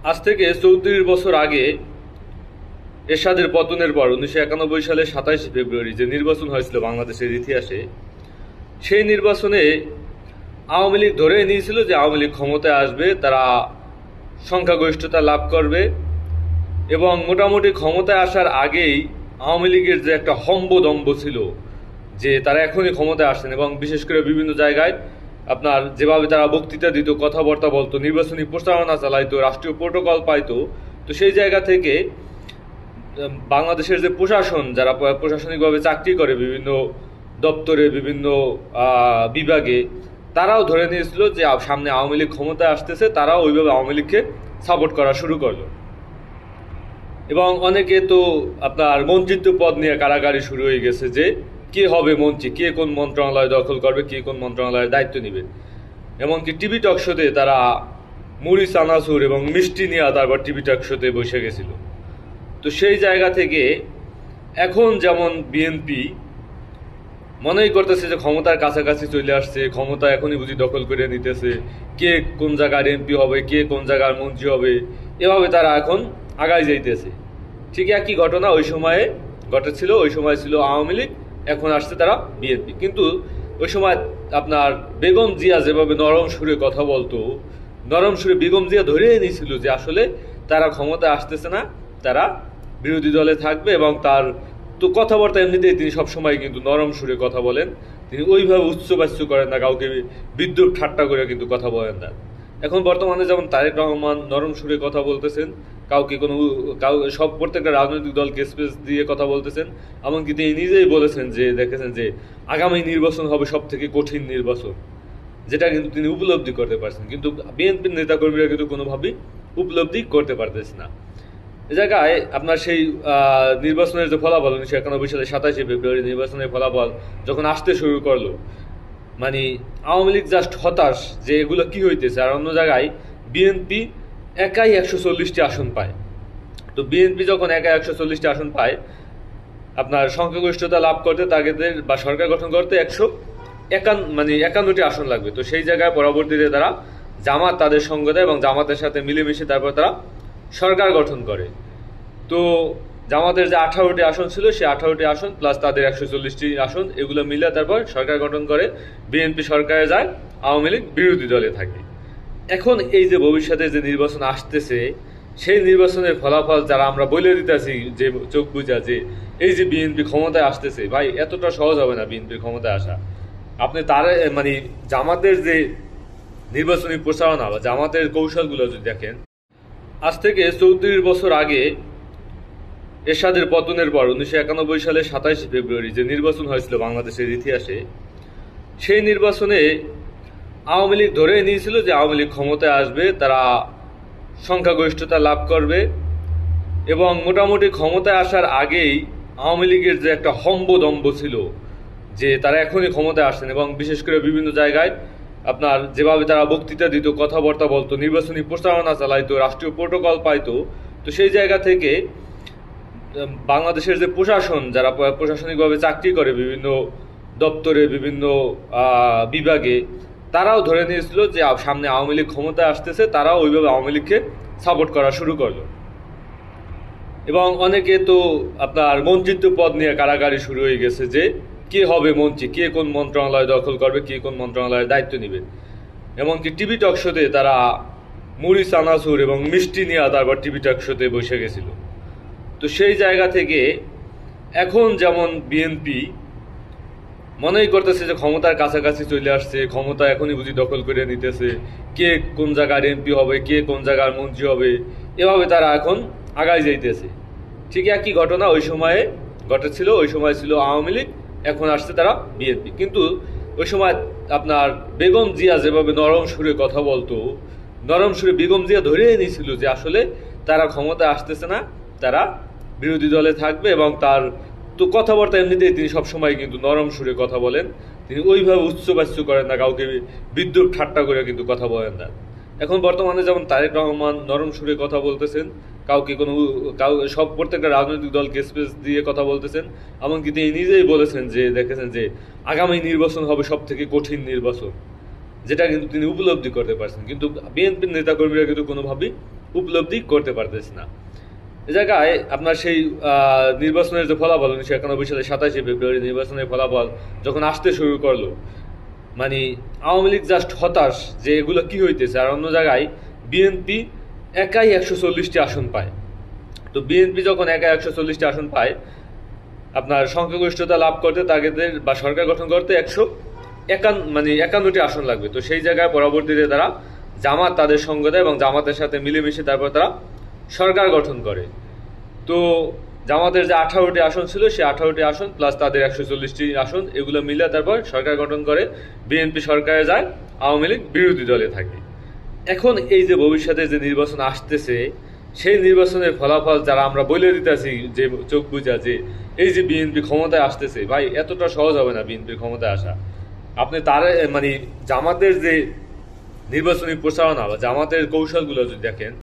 আজ থেকে ৩৪ বছর আগে এরশাদের পতনের পর ১৯৯১ সালের ২৭ ফেব্রুয়ারি যে নির্বাচন হয়েছিল বাংলাদেশের ইতিহাসে, সেই নির্বাচনে আওয়ামী লীগ ধরে নিয়েছিল যে আওয়ামী লীগ ক্ষমতায় আসবে, তারা সংখ্যাগরিষ্ঠতা লাভ করবে এবং মোটামুটি ক্ষমতায় আসার আগেই আওয়ামী লীগের যে একটা হম্বদম্ব ছিল যে তারা এখনই ক্ষমতায় আসছেন এবং বিশেষ করে বিভিন্ন জায়গায় আপনার যেভাবে তারা বক্তৃতা দিত, কথাবার্তা বলতো, নির্বাচনী প্রচারণা চালাইতো, রাষ্ট্রীয় প্রোটোকল পাইতো, তো সেই জায়গা থেকে বাংলাদেশের যে প্রশাসন, যারা প্রশাসনিকভাবে চাকরি করে বিভিন্ন দপ্তরে, বিভিন্ন বিভাগে, তারাও ধরে নিয়েছিল যে সামনে আওয়ামী লীগ ক্ষমতায় আসতেছে, তারাও ওইভাবে আওয়ামী লীগকে সাপোর্ট করা শুরু করলো এবং অনেকে তো আপনার মন্ত্রিত্ব পদ নিয়ে কারাকারি শুরু হয়ে গেছে যে কে হবে মন্ত্রী, কে কোন মন্ত্রণালয় দখল করবে, কে কোন মন্ত্রণালয়ের দায়িত্ব নেবে। এমনকি টিভি টক শোতে তারা মুড়ি চানাচুর এবং মিষ্টি নিয়ে তারপর টিভি টক শোতে বসে গেছিল। তো সেই জায়গা থেকে এখন যেমন বিএনপি মনেই করতেছে যে ক্ষমতার কাছাকাছি চলে আসছে, ক্ষমতা এখনই বুঝি দখল করে নিতেছে, কে কোন জায়গার এমপি হবে, কে কোন জায়গার মন্ত্রী হবে, এভাবে তারা এখন আগায় যাইতেছে। ঠিক একই ঘটনা ওই সময়ে ঘটেছিল। ওই সময় ছিল আওয়ামী লীগ, এখন আসছে তারা বিএনপি। কিন্তু ওই সময় আপনার বেগম জিয়া যেভাবে নরম সুরে কথা বলতো, নরম সুরে বেগম জিয়া ধরেই নিয়েছিল যে আসলে তারা ক্ষমতায় আসতেছে না, তারা বিরোধী দলে থাকবে এবং তার তো কথাবার্তা এমনিতেই তিনি সবসময় কিন্তু নরম সুরে কথা বলেন, তিনি ওইভাবে উচ্চবাচ্য করেন না, কাউকে বিদ্রুপ ঠাট্টা করে কিন্তু কথা বলেন না। এখন বর্তমানে যেমন তারেক রহমান নরম সুরে কথা বলতেছেন, কাউকে সব প্রত্যেকটা রাজনৈতিক দলকে স্পেস দিয়ে কথা বলতেছেন, এমনকি তিনি নিজেই বলেছেন যে দেখেছেন যে আগামী নির্বাচন হবে সব থেকে কঠিন নির্বাচন, যেটা কিন্তু তিনি উপলব্ধি করতে পারছেন, কিন্তু বিএনপির নেতাকর্মীরা কিন্তু কোনোভাবেই উপলব্ধি করতে পারতেছে না। এ জায়গায় আপনার সেই নির্বাচনের যে ফলাফল ১৯৯১ সালে ২৭ ফেব্রুয়ারি নির্বাচনের ফলাফল যখন আসতে শুরু করলো, মানে আওয়ামী লীগ জাস্ট হতাশ যে এগুলো কি হইতেছে। আর অন্য জায়গায় বিএনপি একাই ১৪০টি আসন পায়। তো বিএনপি যখন একাই ১৪০টি আসন পায়, আপনার সংখ্যাগরিষ্ঠতা লাভ করতে তাদের বা সরকার গঠন করতে ৫১টি আসন লাগবে। তো সেই জায়গায় পরবর্তীতে তারা জামাত তাদের সঙ্গ দেয় এবং জামাতের সাথে মিলেমিশে তারপর তারা সরকার গঠন করে। তো জামাতের যে ১৮টি আসন ছিল, সেই ১৮টি আসন প্লাস তাদের ১৪০টি আসন, এগুলো মিলে তারপর সরকার গঠন করে। বিএনপি সরকারে যায়, আওয়ামী লীগ বিরোধী দলে থাকে। এখন এই যে ভবিষ্যতে যে নির্বাচন আসতেছে, সেই নির্বাচনের ফলাফল যারা আমরা বলে দিতেছি যে চোখ বুঝা যে এই যে বিএনপি ক্ষমতায় আসতেছে, ভাই এতটা সহজ হবে না বিএনপির ক্ষমতায় আসা। আপনি তার মানে জামাতের যে নির্বাচনী প্রচারণা বা জামাতের কৌশলগুলো যদি দেখেন, আজ থেকে ৩৪ বছর আগে এরশাদের পতনের পর ১৯৯১ সালের ২৭ ফেব্রুয়ারি যে নির্বাচন হয়েছিল বাংলাদেশের ইতিহাসে, সেই নির্বাচনে আওয়ামী লীগ ধরে নিয়েছিল যে আওয়ামী লীগ ক্ষমতায় আসবে, তারা সংখ্যাগরিষ্ঠতা লাভ করবে এবং মোটামুটি ক্ষমতায় আসার আগেই আওয়ামী লীগের যে একটা হম্বদম্ব ছিল যে তারা এখনই ক্ষমতায় আসছেন এবং বিশেষ করে বিভিন্ন জায়গায় আপনার যেভাবে তারা বক্তৃতা দিত, কথাবার্তা বলতো, নির্বাচনী প্রচারণা চালাইতো, রাষ্ট্রীয় প্রোটোকল পাইতো, তো সেই জায়গা থেকে বাংলাদেশের যে প্রশাসন, যারা প্রশাসনিকভাবে চাকরি করে বিভিন্ন দপ্তরে, বিভিন্ন বিভাগে, তারাও ধরে নিয়েছিল যে সামনে আওয়ামী লীগ ক্ষমতায় আসতেছে, তারাও ওইভাবে আওয়ামী লীগকে সাপোর্ট করা শুরু করলো এবং অনেকে তো আপনার মন্ত্রিত্ব পদ নিয়ে কারাকারি শুরু হয়ে গেছে যে কে হবে মন্ত্রী, কে কোন মন্ত্রণালয় দখল করবে, কে কোন মন্ত্রণালয়ের দায়িত্ব নেবে। এমনকি টিভি টক শোতে তারা মুড়ি চানাচুর এবং মিষ্টি নিয়ে তারপর টিভি টক শোতে বসে গেছিল। তো সেই জায়গা থেকে এখন যেমন বিএনপি মনেই করতেছে যে ক্ষমতার কাছাকাছি চলে আসছে, ক্ষমতা এখনই বুঝি দখল করে নিতেছে, কে কোন জায়গার এমপি হবে, কে কোন জায়গার মন্ত্রী হবে, এভাবে তারা এখন আগায় যাইতেছে। ঠিক একই ঘটনা ওই সময়ে ঘটেছিল। ওই সময় ছিল আওয়ামী লীগ, এখন আসছে তারা বিএনপি। কিন্তু ওই সময় আপনার বেগম জিয়া যেভাবে নরম সুরে কথা বলতো, নরম সুরে বেগম জিয়া ধরেই নিয়েছিল যে আসলে তারা ক্ষমতায় আসতেছে না, তারা বিরোধী দলে থাকবে এবং তার তো কথাবার্তা এমনিতেই তিনি সবসময় কিন্তু নরম সুরে কথা বলেন, তিনি ওইভাবে উচ্চবাচ্য করেন না, কাউকে বিদ্রুপ ঠাট্টা করে কিন্তু কথা বলেন না। এখন বর্তমানে যেমন তারেক রহমান নরম সুরে কথা বলতেছেন, কাউকে সব প্রত্যেকটা রাজনৈতিক দলকে স্পেস দিয়ে কথা বলতেছেন, এমনকি তিনি নিজেই বলেছেন যে দেখেছেন যে আগামী নির্বাচন হবে সব থেকে কঠিন নির্বাচন, যেটা কিন্তু তিনি উপলব্ধি করতে পারছেন, কিন্তু বিএনপির নেতাকর্মীরা কিন্তু কোনোভাবেই উপলব্ধি করতে পারতেছে না। এ জায়গায় আপনার সেই নির্বাচনের যে ফলাফল 1991 সালে 27শে ফেব্রুয়ারি নির্বাচনের ফলাফল যখন আসতে শুরু করলো, মানে আওয়ামী লীগ জাস্ট হতাশ যে এগুলো কি হইতেছে। আর অন্য জায়গায় বিএনপি একাই 140টি আসন পায়। তো বিএনপি যখন একাই 140টি আসন পায়, আপনার সংখ্যাগরিষ্ঠতা লাভ করতে তাদের বা সরকার গঠন করতে 51টি আসন লাগবে। তো সেই জায়গায় পরবর্তীতে তারা জামাত তাদের সঙ্গ দেয় এবং জামাতের সাথে মিলেমিশে তারপর তারা সরকার গঠন করে। তো জামাতের যে 18টি আসন ছিল, সেই 18টি আসন প্লাস তাদের 140টি আসন, এগুলো মিলে তারপর সরকার গঠন করে। বিএনপি সরকারে যায়, আওয়ামী লীগ বিরোধী দলে থাকে। এখন এই যে ভবিষ্যতে যে নির্বাচন আসতেছে, সেই নির্বাচনের ফলাফল যারা আমরা বলে দিতেছি যে চোখ বুঝা যে এই যে বিএনপি ক্ষমতায় আসতেছে, ভাই এতটা সহজ হবে না বিএনপির ক্ষমতায় আসা। আপনি তার জামাতের যে নির্বাচনী প্রচারণা বা জামাতের কৌশলগুলো যদি দেখেন,